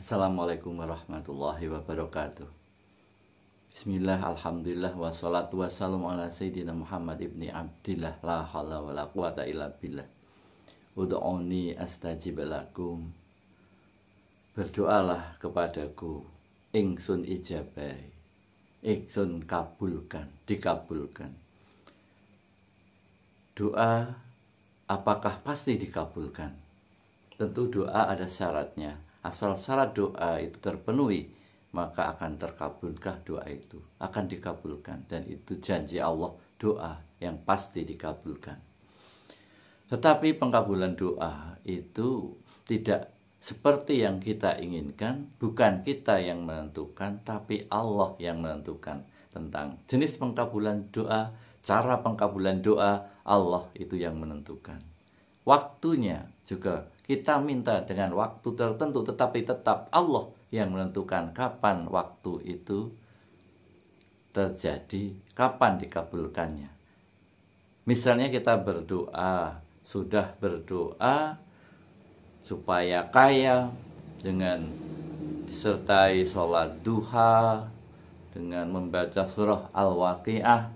Assalamualaikum warahmatullahi wabarakatuh. Bismillah, alhamdulillah, wassalatu wassalamu ala sayyidina Muhammad ibni Abdillah, la hawla wa la quwata illa billah. Ud'uni astajib lakum. Berdoalah kepadaku, ingsun ijabai, ingsun kabulkan, dikabulkan. Doa apakah pasti dikabulkan? Tentu doa ada syaratnya. Asal syarat doa itu terpenuhi, maka akan terkabulkah doa itu, akan dikabulkan. Dan itu janji Allah, doa yang pasti dikabulkan. Tetapi pengkabulan doa itu tidak seperti yang kita inginkan. Bukan kita yang menentukan, tapi Allah yang menentukan. Tentang jenis pengkabulan doa, cara pengkabulan doa, Allah itu yang menentukan. Waktunya juga kita minta dengan waktu tertentu, tetapi tetap Allah yang menentukan kapan waktu itu terjadi, kapan dikabulkannya. Misalnya kita berdoa, sudah berdoa supaya kaya dengan disertai sholat duha, dengan membaca surah Al-Waqiah,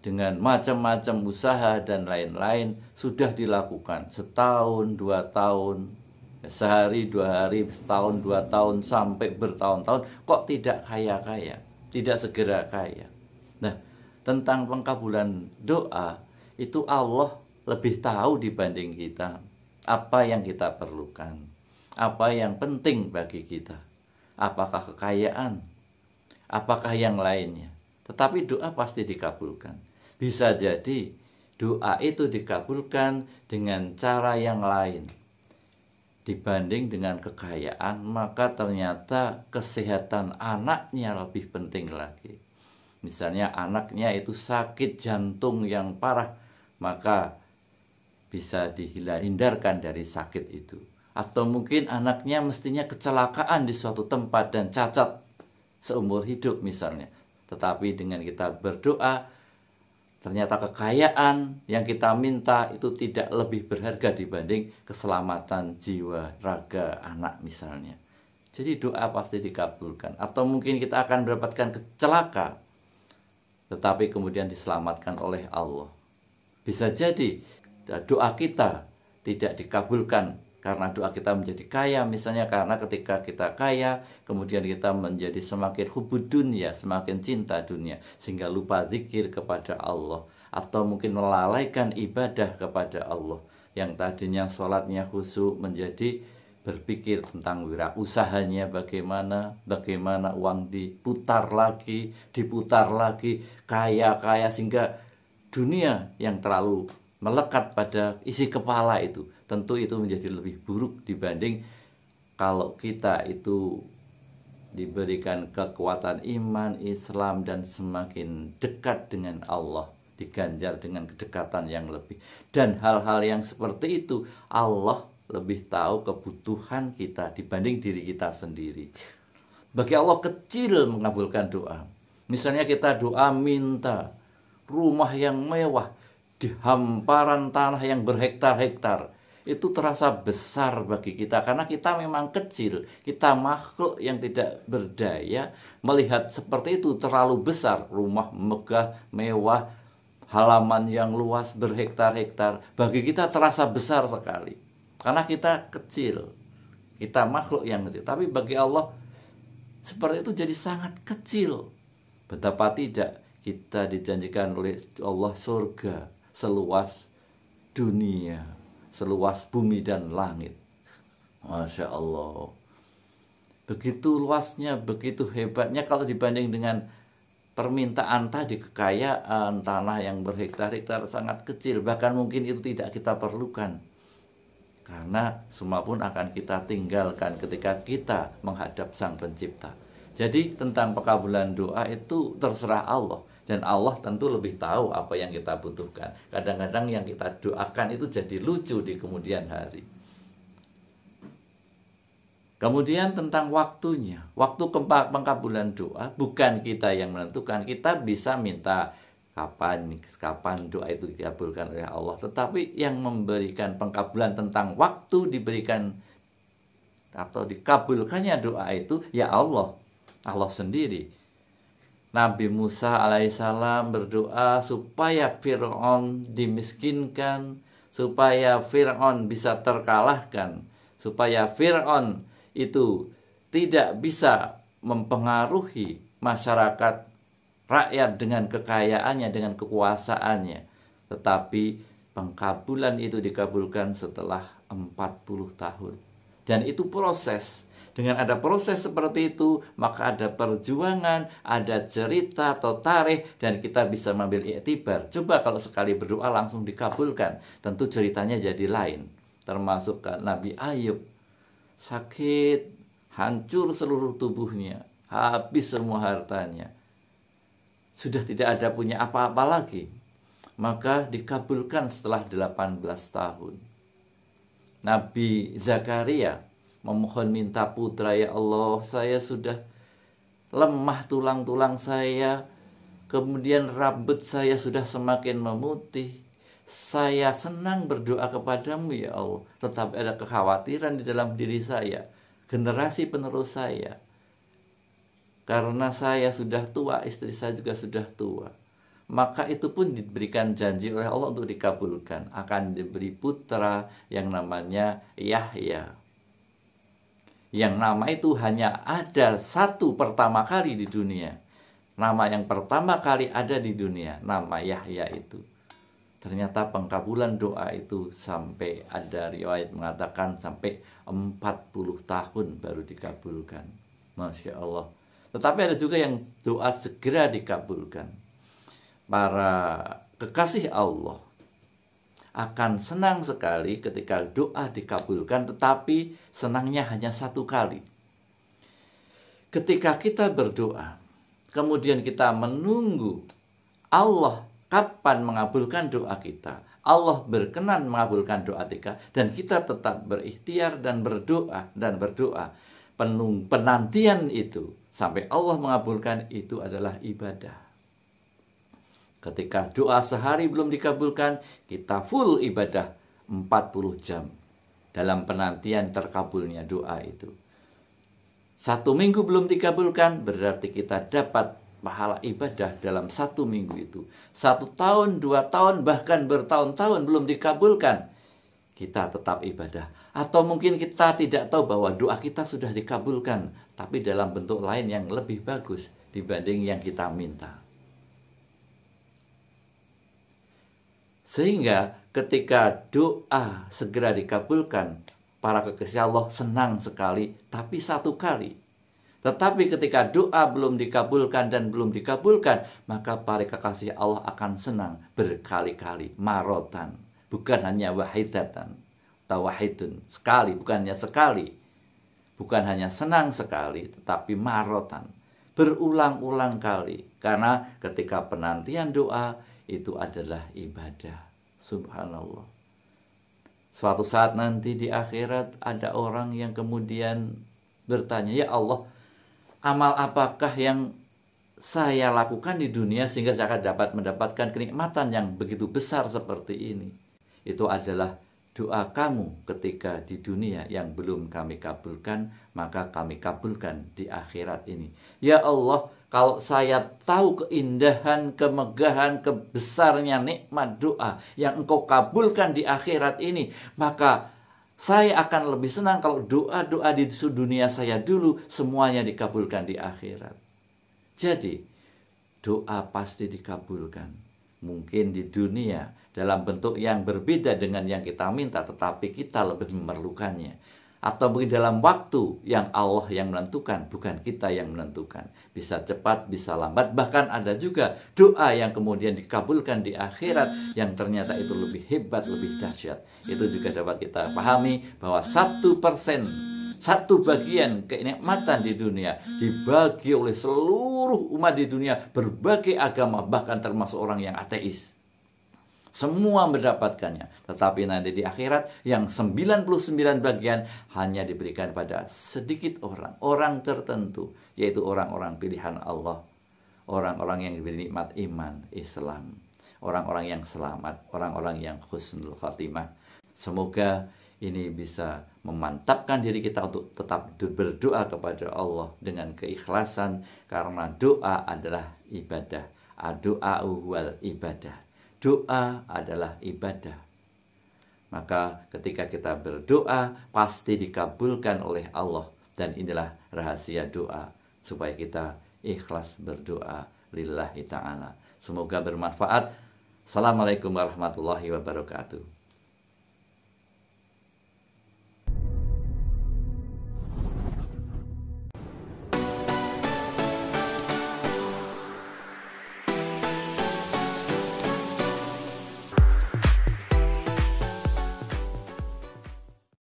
dengan macam-macam usaha dan lain-lain sudah dilakukan setahun, 2 tahun, sehari, 2 hari, setahun, 2 tahun, sampai bertahun-tahun, kok tidak kaya-kaya, tidak segera kaya. Nah, tentang pengkabulan doa itu Allah lebih tahu dibanding kita apa yang kita perlukan, apa yang penting bagi kita, apakah kekayaan, apakah yang lainnya. Tetapi doa pasti dikabulkan. Bisa jadi doa itu dikabulkan dengan cara yang lain. Dibanding dengan kekayaan, maka ternyata kesehatan anaknya lebih penting lagi. Misalnya anaknya itu sakit jantung yang parah, maka bisa dihindarkan dari sakit itu. Atau mungkin anaknya mestinya kecelakaan di suatu tempat dan cacat seumur hidup misalnya. Tetapi dengan kita berdoa, ternyata kekayaan yang kita minta itu tidak lebih berharga dibanding keselamatan jiwa, raga anak misalnya. Jadi doa pasti dikabulkan. Atau mungkin kita akan mendapatkan kecelakaan, tetapi kemudian diselamatkan oleh Allah. Bisa jadi doa kita tidak dikabulkan karena doa kita menjadi kaya, misalnya karena ketika kita kaya, kemudian kita menjadi semakin hubud dunia, semakin cinta dunia, sehingga lupa zikir kepada Allah, atau mungkin melalaikan ibadah kepada Allah. Yang tadinya sholatnya khusyuk menjadi berpikir tentang wirausahanya bagaimana uang diputar lagi, kaya-kaya, sehingga dunia yang terlalu melekat pada isi kepala itu, tentu itu menjadi lebih buruk dibanding kalau kita itu diberikan kekuatan iman, Islam, dan semakin dekat dengan Allah, diganjar dengan kedekatan yang lebih. Dan hal-hal yang seperti itu Allah lebih tahu kebutuhan kita dibanding diri kita sendiri. Bagi Allah kecil mengabulkan doa. Misalnya kita doa minta rumah yang mewah di hamparan tanah yang berhektar-hektar, itu terasa besar bagi kita karena kita memang kecil, kita makhluk yang tidak berdaya. Melihat seperti itu terlalu besar, rumah megah, mewah, halaman yang luas berhektar-hektar, bagi kita terasa besar sekali karena kita kecil, kita makhluk yang kecil. Tapi bagi Allah seperti itu jadi sangat kecil. Betapa tidak kita dijanjikan oleh Allah surga seluas dunia, seluas bumi dan langit. Masya Allah, begitu luasnya, begitu hebatnya kalau dibanding dengan permintaan tadi, kekayaan, tanah yang berhektar-hektar sangat kecil. Bahkan mungkin itu tidak kita perlukan, karena semua pun akan kita tinggalkan ketika kita menghadap Sang Pencipta. Jadi tentang pengkabulan doa itu terserah Allah. Dan Allah tentu lebih tahu apa yang kita butuhkan. Kadang-kadang yang kita doakan itu jadi lucu di kemudian hari. Kemudian tentang waktunya. Waktu pengkabulan doa bukan kita yang menentukan. Kita bisa minta kapan doa itu dikabulkan oleh Allah. Tetapi yang memberikan pengkabulan tentang waktu diberikan atau dikabulkannya doa itu ya Allah sendiri. Nabi Musa alaihissalam berdoa supaya Fir'aun dimiskinkan, supaya Fir'aun bisa terkalahkan, supaya Fir'aun itu tidak bisa mempengaruhi masyarakat rakyat dengan kekayaannya, dengan kekuasaannya. Tetapi pengkabulan itu dikabulkan setelah 40 tahun. Dan itu proses. Dengan ada proses seperti itu, maka ada perjuangan, ada cerita atau tarikh, dan kita bisa mengambil iktibar. Coba kalau sekali berdoa langsung dikabulkan, tentu ceritanya jadi lain. Termasuk Nabi Ayub, sakit, hancur seluruh tubuhnya, habis semua hartanya, sudah tidak ada punya apa-apa lagi. Maka dikabulkan setelah 18 tahun. Nabi Zakaria memohon minta putra, ya Allah, saya sudah lemah tulang-tulang saya, kemudian rambut saya sudah semakin memutih. Saya senang berdoa kepadamu ya Allah, tetapi ada kekhawatiran di dalam diri saya, generasi penerus saya. Karena saya sudah tua, istri saya juga sudah tua. Maka itu pun diberikan janji oleh Allah untuk dikabulkan. Akan diberi putra yang namanya Yahya. Yang nama itu hanya ada satu pertama kali di dunia. Nama yang pertama kali ada di dunia, nama Yahya itu. Ternyata pengkabulan doa itu sampai ada riwayat mengatakan sampai 40 tahun baru dikabulkan. Masya Allah. Tetapi ada juga yang doa segera dikabulkan. Para kekasih Allah akan senang sekali ketika doa dikabulkan, tetapi senangnya hanya satu kali. Ketika kita berdoa, kemudian kita menunggu Allah kapan mengabulkan doa kita, Allah berkenan mengabulkan doa kita, dan kita tetap berikhtiar dan berdoa. Penantian itu sampai Allah mengabulkan itu adalah ibadah. Ketika doa sehari belum dikabulkan, kita full ibadah 40 jam dalam penantian terkabulnya doa itu. 1 minggu belum dikabulkan, berarti kita dapat pahala ibadah dalam 1 minggu itu. 1 tahun, 2 tahun, bahkan bertahun-tahun belum dikabulkan, kita tetap ibadah. Atau mungkin kita tidak tahu bahwa doa kita sudah dikabulkan, tapi dalam bentuk lain yang lebih bagus dibanding yang kita minta. Sehingga ketika doa segera dikabulkan, para kekasih Allah senang sekali, tapi 1 kali. Tetapi ketika doa belum dikabulkan dan belum dikabulkan, maka para kekasih Allah akan senang berkali-kali, marotan. Bukan hanya wahidatan, atau wahidun, sekali, bukan hanya sekali. Bukan hanya senang sekali, tetapi marotan. Berulang-ulang kali. Karena ketika penantian doa, itu adalah ibadah. Subhanallah. Suatu saat nanti di akhirat ada orang yang kemudian bertanya, ya Allah, amal apakah yang saya lakukan di dunia sehingga saya dapat mendapatkan kenikmatan yang begitu besar seperti ini? Itu adalah doa kamu ketika di dunia yang belum kami kabulkan, maka kami kabulkan di akhirat ini. Ya Allah, kalau saya tahu keindahan, kemegahan, kebesarnya nikmat doa yang Engkau kabulkan di akhirat ini, maka saya akan lebih senang kalau doa-doa di dunia saya dulu semuanya dikabulkan di akhirat. Jadi, doa pasti dikabulkan. Mungkin di dunia dalam bentuk yang berbeda dengan yang kita minta, tetapi kita lebih memerlukannya. Atau mungkin dalam waktu yang Allah yang menentukan, bukan kita yang menentukan. Bisa cepat, bisa lambat. Bahkan ada juga doa yang kemudian dikabulkan di akhirat yang ternyata itu lebih hebat, lebih dahsyat. Itu juga dapat kita pahami bahwa 1%, 1 bagian kenikmatan di dunia dibagi oleh seluruh umat di dunia, berbagai agama, bahkan termasuk orang yang ateis. Semua mendapatkannya. Tetapi nanti di akhirat yang 99 bagian hanya diberikan pada sedikit orang. Orang tertentu. Yaitu orang-orang pilihan Allah. Orang-orang yang diberi nikmat iman, Islam. Orang-orang yang selamat. Orang-orang yang husnul khatimah. Semoga ini bisa memantapkan diri kita untuk tetap berdoa kepada Allah dengan keikhlasan, karena doa adalah ibadah. Doa wal ibadah. Doa adalah ibadah. Maka ketika kita berdoa pasti dikabulkan oleh Allah, dan inilah rahasia doa supaya kita ikhlas berdoa lillahi ta'ala. Semoga bermanfaat. Assalamualaikum warahmatullahi wabarakatuh.